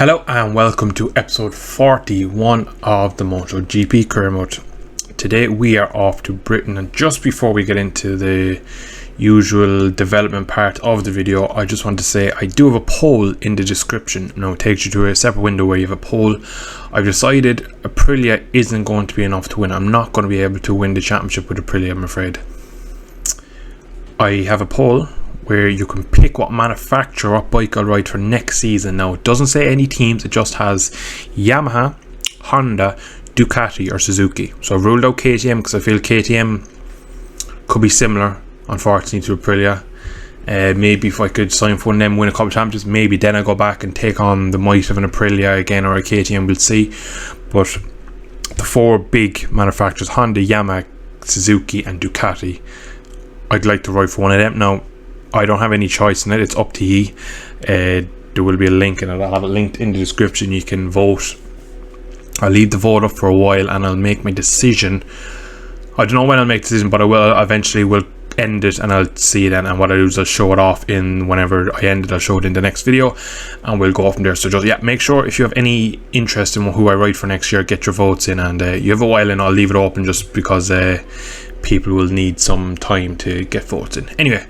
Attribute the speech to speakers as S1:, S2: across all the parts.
S1: Hello and welcome to episode 41 of the MotoGP Career mode. Today we are off to Britain, and just before we get into the usual development part of the video, I just want to say I do have a poll in the description. Now it takes you to a separate window where you have a poll. I've decided Aprilia isn't going to be enough to win. I'm not going to be able to win the championship with Aprilia, I'm afraid. I have a poll where you can pick what manufacturer, what bike I'll ride for next season. Now it doesn't say any teams, it just has Yamaha, Honda, Ducati or Suzuki. So I've ruled out KTM because I feel KTM could be similar, unfortunately, to Aprilia. Maybe if I could sign for one of them, win a couple of championships, maybe then I go back and take on the might of an Aprilia again or a KTM, we'll see. But the four big manufacturers, Honda, Yamaha, Suzuki and Ducati, I'd like to ride for one of them. Now I don't have any choice in it, it's up to you. There will be a link in it, I'll have it linked in the description. You can vote. I'll leave the vote up for a while and I'll make my decision. I don't know when I'll make the decision, but I will eventually will end it and I'll see it then. And what I do is I'll show it off in whenever I end it, I'll show it in the next video and we'll go off from there. So just make sure if you have any interest in who I ride for next year, get your votes in, and you have a while and I'll leave it open just because people will need some time to get votes in. Anyway,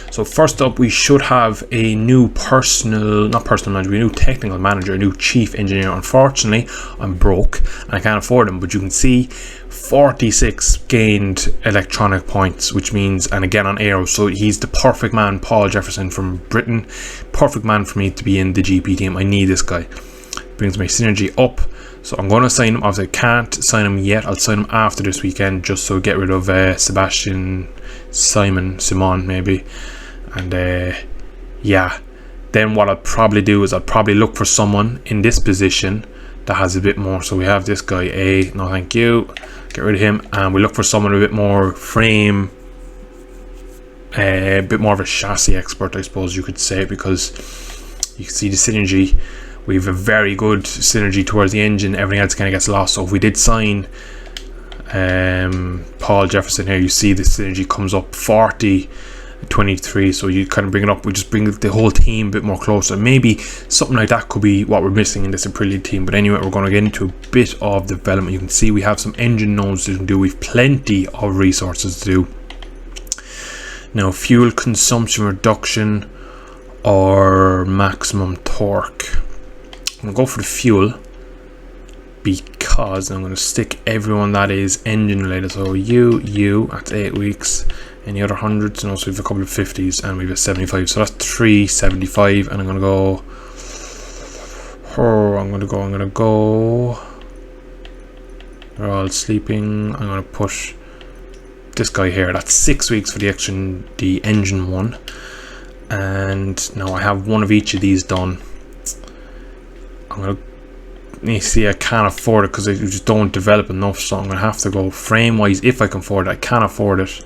S1: so first up we should have a new a new technical manager, a new chief engineer. Unfortunately I'm broke and I can't afford him, but you can see 46 gained electronic points, which means, and again on aero, so he's the perfect man. Paul Jefferson from Britain, perfect man for me to be in the GP team. I need this guy. Brings my synergy up. So I'm going to sign him. Obviously I can't sign him yet, I'll sign him after this weekend just so get rid of Simon maybe. And then what I'll probably do is I'll probably look for someone in this position that has a bit more. So we have this guy no thank you, get rid of him, and we look for someone a bit more frame, a bit more of a chassis expert, I suppose you could say, because you can see the synergy. We have a very good synergy towards the engine, everything else kind of gets lost. So if we did sign Paul Jefferson here, you see the synergy comes up 40-23, so you kind of bring it up, we just bring the whole team a bit more closer. Maybe something like that could be what we're missing in this Aprilia team. But anyway, we're going to get into a bit of development. You can see we have some engine nodes to do, we've plenty of resources to do. Now fuel consumption reduction or maximum torque. I'm going to go for the fuel because I'm going to stick everyone that is engine related. So you that's 8 weeks. Any other hundreds? No, so we have a couple of 50s and we have a 75. So that's 375. And I'm going to go. They're all sleeping. I'm going to push this guy here. That's 6 weeks for the engine one. And now I have one of each of these done. You see, I can't afford it because I just don't develop enough, so I'm going to have to go frame wise. If I can afford it, I can't afford it.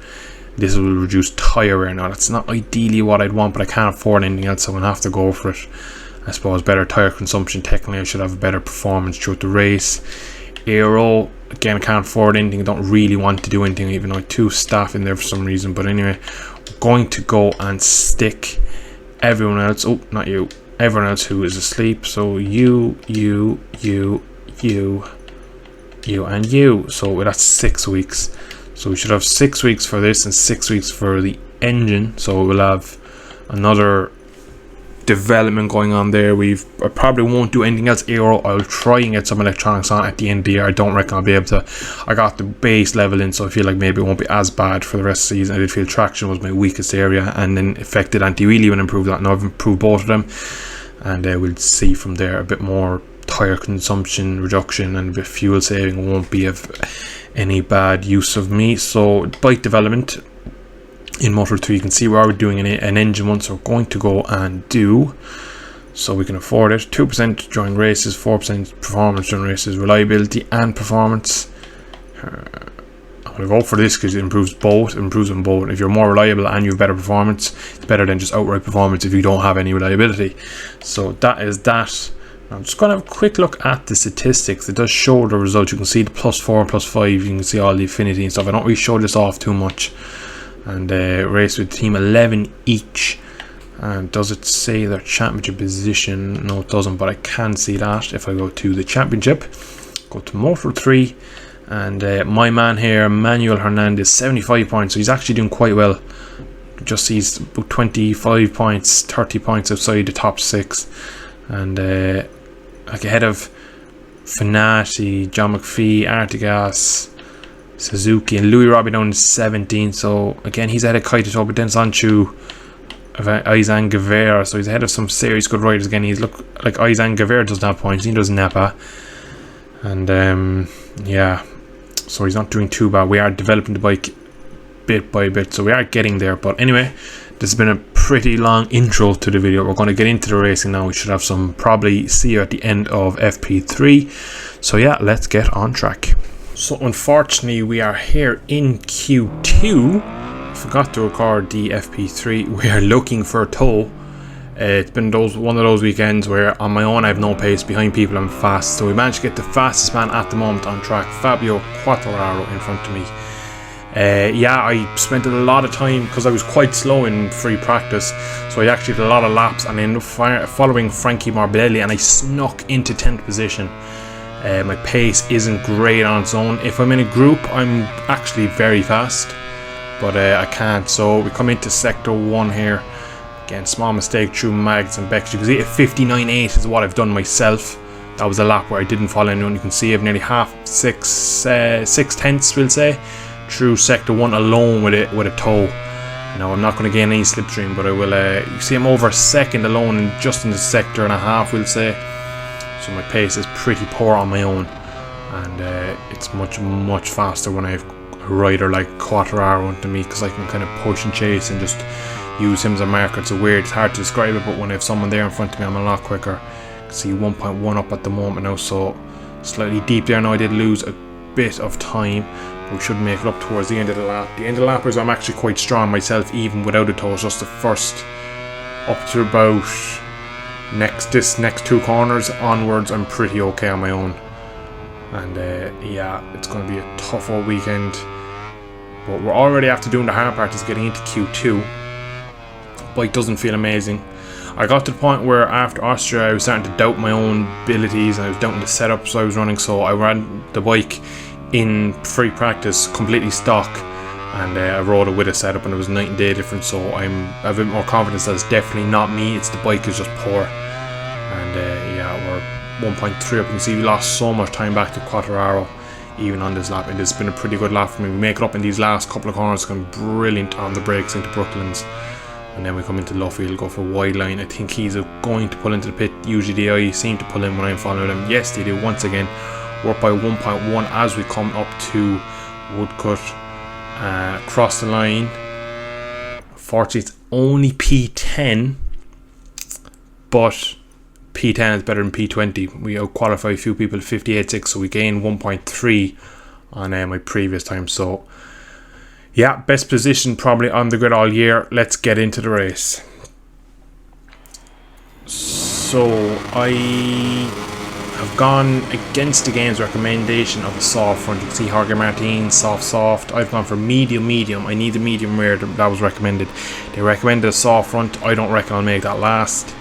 S1: This will reduce tire wear. Now that's not ideally what I'd want, but I can't afford anything else, so I'm going to have to go for it. I suppose better tire consumption, technically I should have a better performance throughout the race. Aero, again I can't afford anything, I don't really want to do anything, even though I have 2 staff in there for some reason. But anyway, we're going to go and stick everyone else, not you, everyone else who is asleep. So you and you. So that's 6 weeks. So we should have 6 weeks for this and 6 weeks for the engine. So we'll have another development going on there. I probably won't do anything else aero. I'll try and get some electronics on at the end of the year. I don't reckon I'll be able to. I got the base level in, so I feel like maybe it won't be as bad for the rest of the season. I did feel traction was my weakest area, and then affected anti-wheelie when I improved that. Now I've improved both of them, and we'll see from there a bit more tire consumption reduction and a bit of fuel saving won't be of any bad use of me. So bike development in Moto 3, you can see we are doing an engine one, so we're going to go and do, so we can afford it, 2% during races, 4% performance during races, reliability and performance. I'm going to go for this because it improves them both. If you're more reliable and you have better performance, it's better than just outright performance if you don't have any reliability. So that is that. I'm just going to have a quick look at the statistics. It does show the results. You can see the +4 and +5. You can see all the affinity and stuff. I don't really show this off too much. And race with team 11 each. And does it say their championship position? No, it doesn't, but I can see that if I go to the championship. Go to Moto 3, and my man here, Manuel Hernandez, 75 points, so he's actually doing quite well. Just he's about 25 points, 30 points outside the top 6, and like ahead of Finati, John McPhee, Artigas, Suzuki, and Louis Robbie down in 17. So again, he's ahead of Kaito, but then Sanchu, Izan Guevara, so he's ahead of some serious good riders. Again, he's look like Izan Guevara doesn't have points, he does Napa, and yeah, so he's not doing too bad. We are developing the bike bit by bit, so we are getting there. But anyway, this has been a pretty long intro to the video. We're going to get into the racing now. We should have some, probably see you at the end of FP3. So yeah, let's get on track. So unfortunately, we are here in Q2. Forgot to record the FP3. We are looking for a tow. It's been one of those weekends where on my own I have no pace, behind people I'm fast. So we managed to get the fastest man at the moment on track, Fabio Quartararo, in front of me. Yeah, I spent a lot of time because I was quite slow in free practice, so I actually did a lot of laps and ended up following Frankie Morbidelli, and I snuck into 10th position. My pace isn't great on its own. If I'm in a group, I'm actually very fast, but I can't. So we come into sector 1 here. Again, small mistake through Mags and Bex. You can see 59.8 is what I've done myself. That was a lap where I didn't follow anyone. You can see I've nearly six tenths, we'll say, through sector 1 alone with a tow. Now I'm not going to gain any slipstream, but I will. You see I'm over a second alone, and just in the sector and a half, we'll say. So my pace is pretty poor on my own, and it's much faster when I have a rider like Quartararo into me, because I can kind of push and chase and just use him as a marker. It's hard to describe it, but when I have someone there in front of me, I'm a lot quicker. You can see 1.1 up at the moment now, so slightly deep there now. I did lose a bit of time. We should make it up towards the end of the lap. The end of the lap is I'm actually quite strong myself, even without a tow. It's just the first up to about this next 2 corners onwards, I'm pretty okay on my own. And yeah, it's going to be a tough old weekend, but we're already after doing the hard part, is getting into Q2. Bike doesn't feel amazing. I got to the point where after Austria I was starting to doubt my own abilities, and I was doubting the setups I was running, so I ran the bike in free practice completely stock, and I rode it with a setup, and it was night and day difference. So I have a bit more confidence that it's definitely not me, it's the bike is just poor. And yeah, we're 1.3 up. You can see we lost so much time back to Quartararo even on this lap, and it's been a pretty good lap for me. We make it up in these last couple of corners, going brilliant on the brakes into Brooklands, and then we come into Luffield, go for a wide line. I think he's going to pull into the pit. Usually they seem to pull in when I'm following them. Yes, they do once again. We're up by 1.1 as we come up to Woodcut, cross the line. Fortunately, it's only P10, but P10 is better than P20. We out-qualify a few people at 58.6, so we gain 1.3 on my previous time. So yeah, best position probably on the grid all year. Let's get into the race. So I have gone against the game's recommendation of a soft front. You can see Jorge Martin, soft. I've gone for medium. I need the medium rear that was recommended. They recommended a soft front. I don't reckon I'll make that last.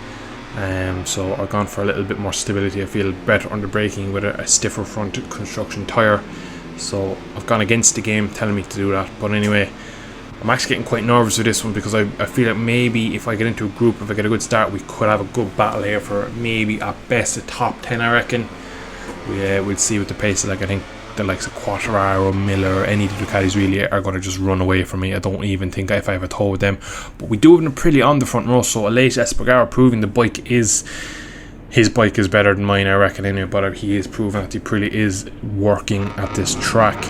S1: So I've gone for a little bit more stability. I feel better under braking with a stiffer front construction tyre. So I've gone against the game telling me to do that. But anyway, I'm actually getting quite nervous with this one, because I feel like maybe if I get into a group, if I get a good start, we could have a good battle here for maybe at best a top 10, I reckon. We'll see what the pace is like. I think the likes of Quartararo, Miller, any of the Ducatis really are going to just run away from me. I don't even think if I have a tow with them. But we do have an Aprilia on the front row, so Aleix Espargaro proving his bike is better than mine, I reckon, anyway. But he is proving that the Aprilia is working at this track.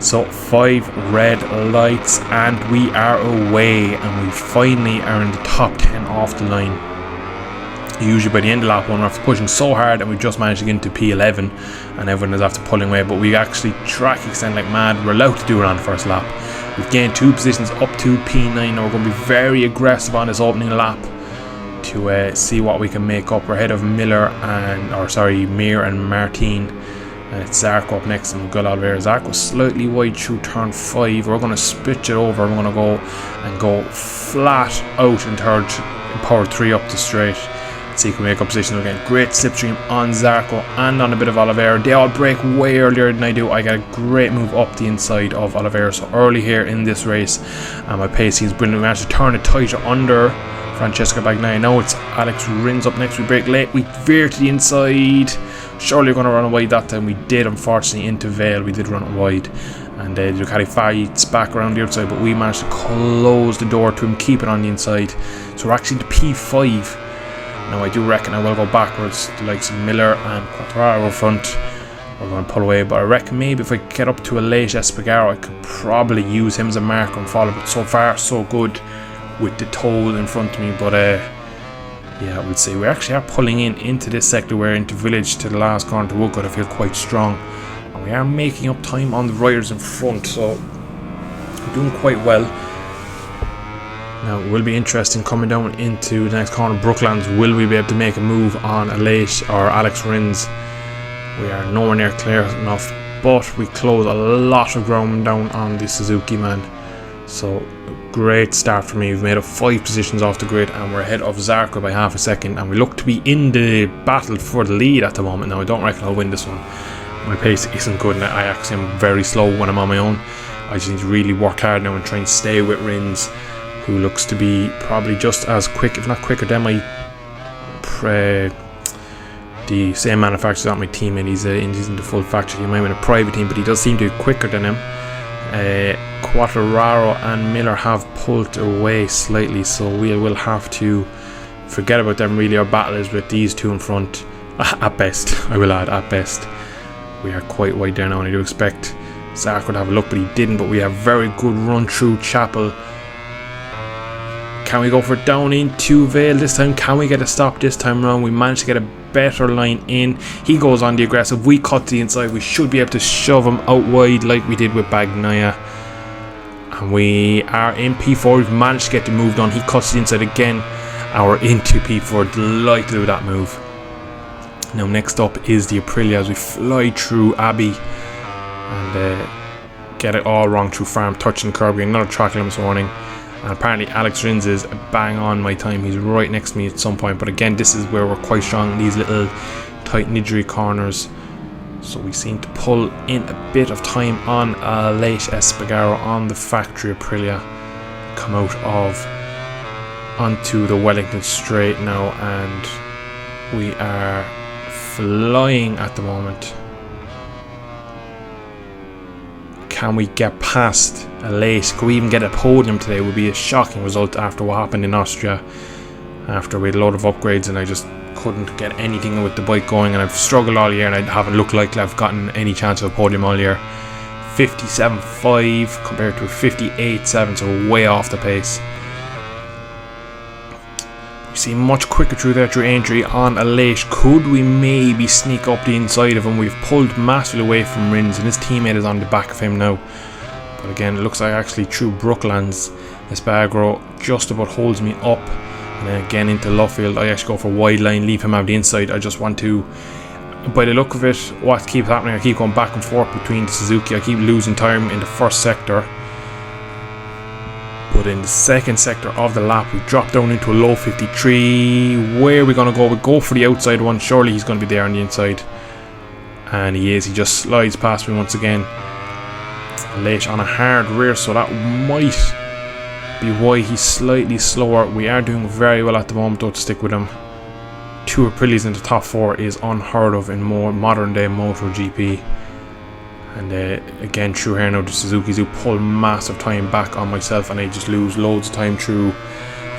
S1: So 5 red lights and we are away, and we finally are in the top 10 off the line. Usually by the end of lap 1 we're after pushing so hard, and we just managed to get into P11 and everyone is after pulling away, but we actually track extend like mad. We're allowed to do it on the first lap. We've gained 2 positions up to P9. Now we're going to be very aggressive on this opening lap to see what we can make up. We're ahead of Mir and Martin. And it's Zarco up next, and Miguel Oliveira. Zarco slightly wide through turn 5. We're going to switch it over. We're going to go flat out in third power 3 up the straight. See if we can make up position again. Great slipstream on Zarco and on a bit of Oliveira. They all break way earlier than I do. I got a great move up the inside of Oliveira. So early here in this race, and my pace is brilliant. We managed to turn it tighter under Francesco Bagnaia. Now it's Alex Rins up next. We break late. We veer to the inside. Surely we're going to run it wide that time. We did, unfortunately, into Vale. We did run it wide. And Ducati fights back around the outside, but we managed to close the door to him, keep it on the inside. So we're actually to P5. Now I do reckon I will go backwards. The likes of Miller and Quartararo front. We're going to pull away, but I reckon maybe if I get up to a late Espargaro, I could probably use him as a marker and follow. But so far, so good with the toll in front of me. But yeah, I would say we actually are pulling into this sector. We're into Village to the last corner to Woodcote. I feel quite strong. And we are making up time on the riders in front, so we're doing quite well. Now it will be interesting coming down into the next corner, Brooklands. Will we be able to make a move on Aleix or Alex Rins? We are nowhere near clear enough, but we close a lot of ground down on the Suzuki man. So great start for me. We've made up 5 positions off the grid and we're ahead of Zarco by half a second, and we look to be in the battle for the lead at the moment. Now I don't reckon I'll win this one. My pace isn't good and I actually am very slow when I'm on my own. I just need to really work hard now and try and stay with Rins, who looks to be probably just as quick, if not quicker, than the same manufacturer as my teammate. He's in the full factory. He might be in a private team, but he does seem to be quicker than him. Quartararo and Miller have pulled away slightly, so we will have to forget about them. Really, our battle is with these two in front. At best, I will add, at best. We are quite wide there now, and I do expect Zarco to have a look, but he didn't. But we have very good run through Chapel. Can we go for it down into Vale this time? Can we get a stop this time around? We managed to get a better line in. He goes on the aggressive. We cut to the inside. We should be able to shove him out wide like we did with Bagnaia. And we are in P4. We've managed to get the move done. He cuts to the inside again. And we're into P4. Delighted with that move. Now next up is the Aprilia as we fly through Abbey and get it all wrong through Farm, touching the curb. Getting another track limit this morning. And apparently Alex Rins is bang on my time. He's right next to me at some point. But again, this is where we're quite strong, these little tight nidgery corners. So we seem to pull in a bit of time on late Espargaro on the factory Aprilia. Come out of onto the Wellington straight now, and we are flying at the moment. Can we get past a late? Could we even get a podium today? Would be a shocking result after what happened in Austria, after we had a load of upgrades and I just couldn't get anything with the bike going, and I've struggled all year and I haven't looked like I've gotten any chance of a podium all year. 57.5 compared to a 58.7, so way off the pace. We see much quicker through there through entry on a late. Could we maybe sneak up the inside of him? We've pulled massively away from Rins and his teammate is on the back of him now. But again, it looks like actually through Brooklands, Espargaro just about holds me up. And then again into Luffield, I actually go for wide line, leave him out the inside. I just want to, by the look of it, what keeps happening, I keep going back and forth between the Suzuki. I keep losing time in the first sector. But in the second sector of the lap, we drop down into a low 53. Where are we going to go? We go for the outside one. Surely he's going to be there on the inside. And he is. He just slides past me once again. Late on a hard rear, so that might be why he's slightly slower. We are doing very well at the moment though to stick with him. 2 Aprilias in the top 4 is unheard of in more modern day MotoGP. And again through here now the Suzuki's who pull massive time back on myself, and I just lose loads of time through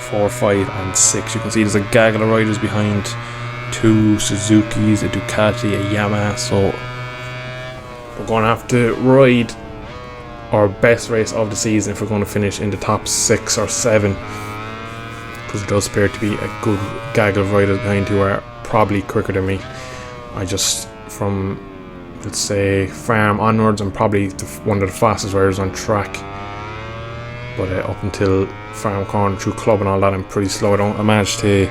S1: 4, 5 and 6. You can see there's a gaggle of riders behind 2 Suzuki's, a Ducati, a Yamaha, so we're going to have to ride our best race of the season if we're going to finish in the top 6 or 7, because it does appear to be a good gaggle of riders behind who are probably quicker than me. I just, from let's say Farm onwards, I'm probably one of the fastest riders on track, but up until Farm corner through club and all that, I'm pretty slow. I managed to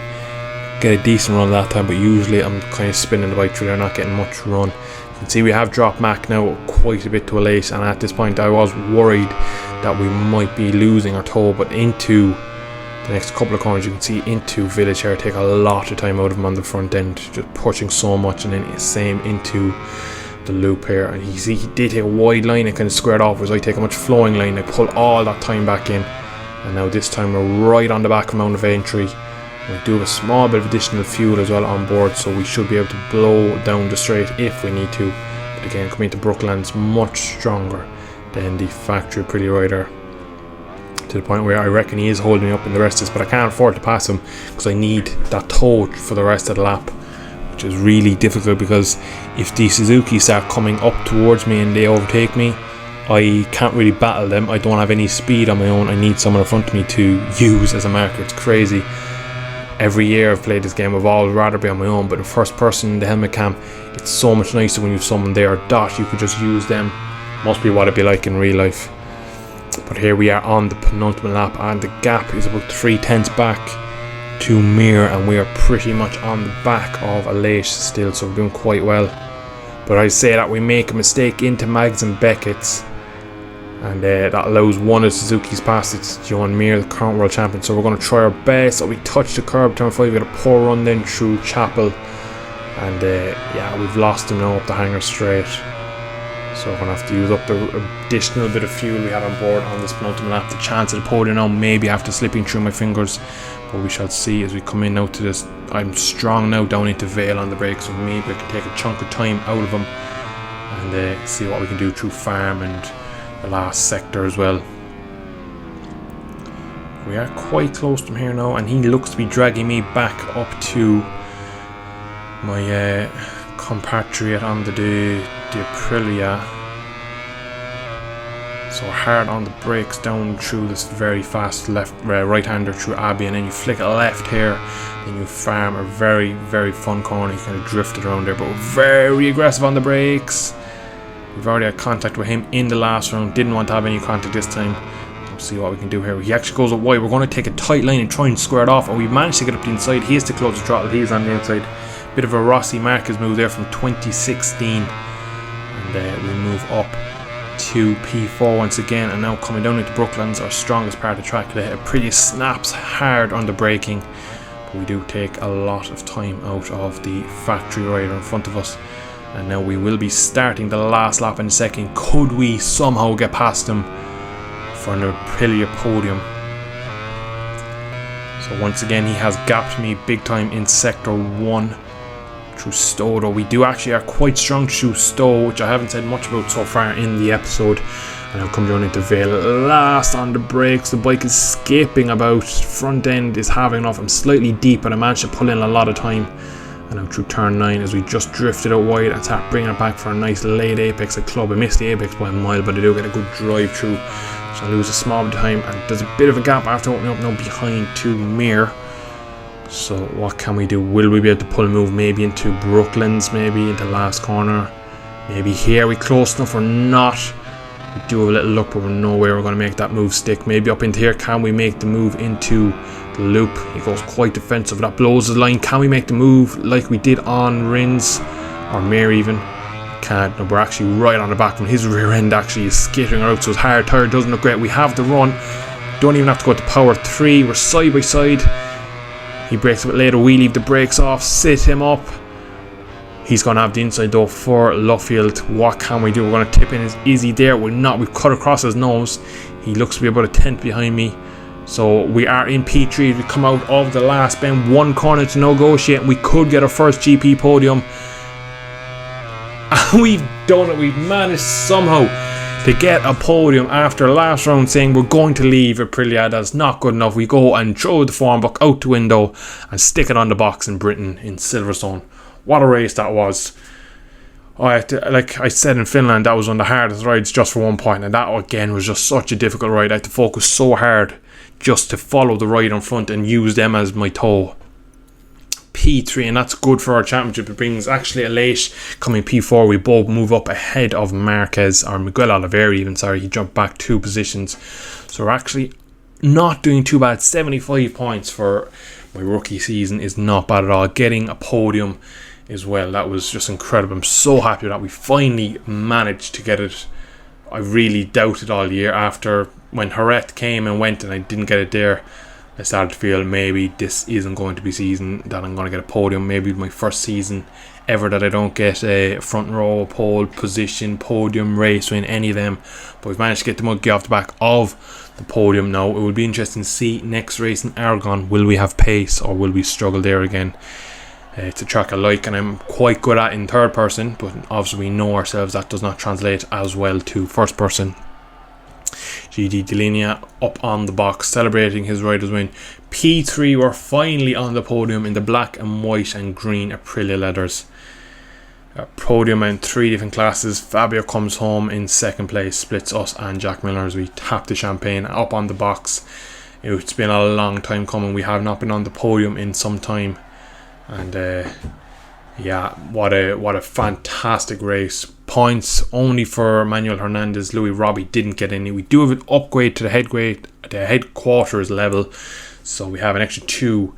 S1: get a decent run that time, but usually I'm kind of spinning the bike through there, not getting much run. You can see we have dropped Mac now quite a bit to a late, and at this point I was worried that we might be losing our toe, but into The next couple of corners you can see into Village here, take a lot of time out of him on the front end, just pushing so much, and then same into the loop here. And you see he did take a wide line and kind of squared off, whereas I take a much flowing line. I pull all that time back in, and now this time we're right on the back of Mount of Entry. We do have a small bit of additional fuel as well on board, so we should be able to blow down the straight if we need to. But again, coming into Brooklands much stronger than the factory Pretty Rider, to the point where I reckon he is holding me up in the rest of this, but I can't afford to pass him because I need that toe for the rest of the lap, which is really difficult, because if the Suzuki start coming up towards me and they overtake me, I can't really battle them. I don't have any speed on my own. I need someone in front of me to use as a marker. It's crazy. Every year I've played this game, I've always rather be on my own, but in first person in the helmet cam, it's so much nicer when you have someone there. Dot, you could just use them. Must be what it'd be like in real life. But here we are on the penultimate lap, and the gap is about 3/10 back to Mir, and we are pretty much on the back of Aleix still, so we're doing quite well. But I say that we make a mistake into Mags and Beckett's, and that allows one of Suzuki's past. It's Johan Mir, the current world champion, so we're going to try our best. So we touch the curb, turn 5, we got a poor run then through Chapel, and yeah, we've lost him now up the hanger straight. So we're going to have to use up the additional bit of fuel we had on board on this penultimate lap. The chance of the podium now, maybe after slipping through my fingers, but we shall see as we come in now to this. I'm strong now down into Vale on the brakes, so maybe I can take a chunk of time out of him and see what we can do through Farm and the last sector as well. We are quite close to him here now, and he looks to be dragging me back up to my compatriot on the Aprilia. So hard on the brakes down through this very fast right-hander through Abbey, and then you flick it left here, then you Farm a very, very fun corner. You kind of drifted around there, but we're very aggressive on the brakes. We've already had contact with him in the last round, didn't want to have any contact this time. Let's see what we can do here. He actually goes up wide. We're going to take a tight line and try and square it off, and we've managed to get up the inside. He is to close the throttle, he's on the outside. Bit of a Rossi Marquez move there from 2016, and we move up to P4 once again, and now coming down into Brooklands, our strongest part of the track. The Aprilia snaps hard on the braking, but we do take a lot of time out of the factory rider in front of us. And now we will be starting the last lap in a second. Could we somehow get past him for an Aprilia podium? So once again, he has gapped me big time in sector 1 through Stowe, though we do actually are quite strong through Stowe, which I haven't said much about so far in the episode. And I'll come down into Vale last on the brakes. The bike is skipping about, front end is having enough. I'm slightly deep, but I managed to pull in a lot of time. And I'm through turn 9 as we just drifted out wide and start bringing it back for a nice late apex at club. I missed the apex by a mile, but I do get a good drive through, so I lose a small bit of time, and there's a bit of a gap after opening up now behind to Mir. So what can we do? Will we be able to pull a move maybe into Brooklands, maybe into last corner, maybe here? We close enough or not? We do have a little look, but we're nowhere. We're going to make that move stick. Maybe up into here. Can we make the move into the loop? He goes quite defensive. That blows the line. Can we make the move like we did on Rins or Mir even? Can't. No, we're actually right on the back when his rear end actually is skittering out, so his hard tire doesn't look great. We have the run. Don't even have to go to power 3. We're side by side. He brakes a bit later. We leave the brakes off. Sit him up. He's going to have the inside though for Luffield. What can we do? We're going to tip in. Is he there? We're not. We've cut across his nose. He looks to be about a tenth behind me. So we are in P3. We come out of the last bend. One corner to negotiate. We could get our first GP podium. And we've done it. We've managed somehow to get a podium after last round saying we're going to leave Aprilia. That's not good enough. We go and throw the form book out the window and stick it on the box in Britain in Silverstone. What a race that was. Like I said in Finland, that was one of the hardest rides just for one point, and that again was just such a difficult ride. I had to focus so hard just to follow the ride in front and use them as my toe. P3, and that's good for our championship. It brings actually Aleix coming P4. We both move up ahead of Marquez, or Miguel Oliveira even, sorry. He jumped back 2 positions. So we're actually not doing too bad. 75 points for my rookie season is not bad at all. Getting a podium as well, that was just incredible. I'm so happy that we finally managed to get it. I really doubted all year after when Jerez came and went and I didn't get it there. I started to feel maybe this isn't going to be season that I'm going to get a podium. Maybe my first season ever that I don't get a front row, pole position, podium, race win, any of them. But we've managed to get the monkey off the back of the podium now. It will be interesting to see next race in Aragon. Will we have pace or will we struggle there again? It's a track I like and I'm quite good at in third person, but obviously we know ourselves that does not translate as well to first person. GD Delinea up on the box celebrating his rider's win. P3 were finally on the podium in the black and white and green Aprilia leathers. Podium in 3 different classes. Fabio comes home in second place, splits us and Jack Miller as we tap the champagne up on the box. It's been a long time coming. We have not been on the podium in some time, and what a fantastic race. Points only for Manuel Hernandez. Louis Robbie didn't get any. We do have an upgrade to the headquarters level, so we have an extra 2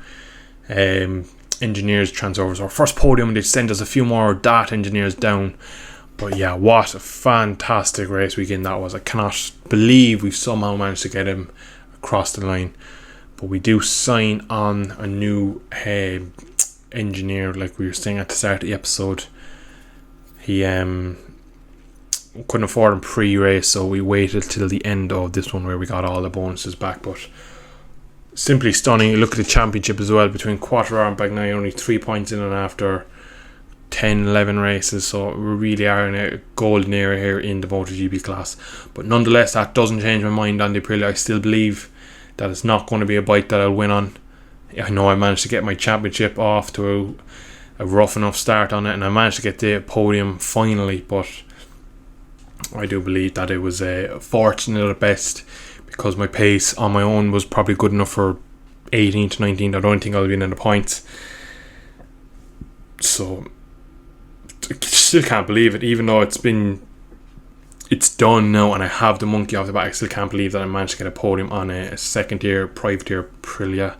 S1: engineers transovers. Our first podium, they send us a few more data engineers down. But yeah, what a fantastic race weekend that was. I cannot believe we somehow managed to get him across the line. But we do sign on a new engineer, like we were saying at the start of the episode. He couldn't afford him pre-race, so we waited till the end of this one where we got all the bonuses back. But simply stunning. You look at the championship as well between Quartararo and Bagnaia, only 3 points in and after 10-11 races, so we really are in a golden era here in the MotoGP class. But nonetheless, that doesn't change my mind on the Aprilia. I still believe that it's not going to be a bike that I'll win on. I know I managed to get my championship off to a rough enough start on it, and I managed to get the podium finally, but I do believe that it was fortunate at best, because my pace on my own was probably good enough for 18 to 19. I don't think I'll be in the points. So I still can't believe it, even though it's done now and I have the monkey off the back. I still can't believe that I managed to get a podium on a second tier privateer Aprilia,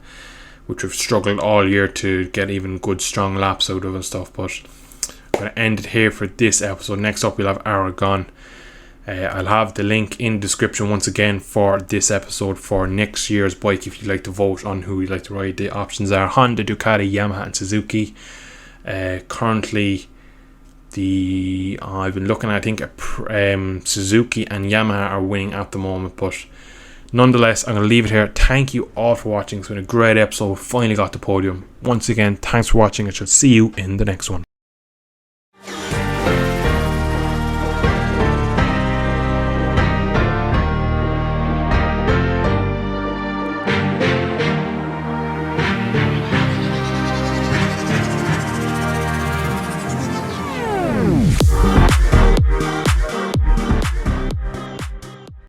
S1: which we've struggled all year to get even good strong laps out of and stuff. But I'm going to end it here for this episode. Next up we'll have Aragon. I'll have the link in the description once again for this episode for next year's bike if you'd like to vote on who you'd like to ride. The options are Honda, Ducati, Yamaha and Suzuki. Currently I've been looking, I think Suzuki and Yamaha are winning at the moment, but nonetheless I'm going to leave it here. Thank you all for watching. It's been a great episode. We finally got the podium. Once again, thanks for watching. I shall see you in the next one.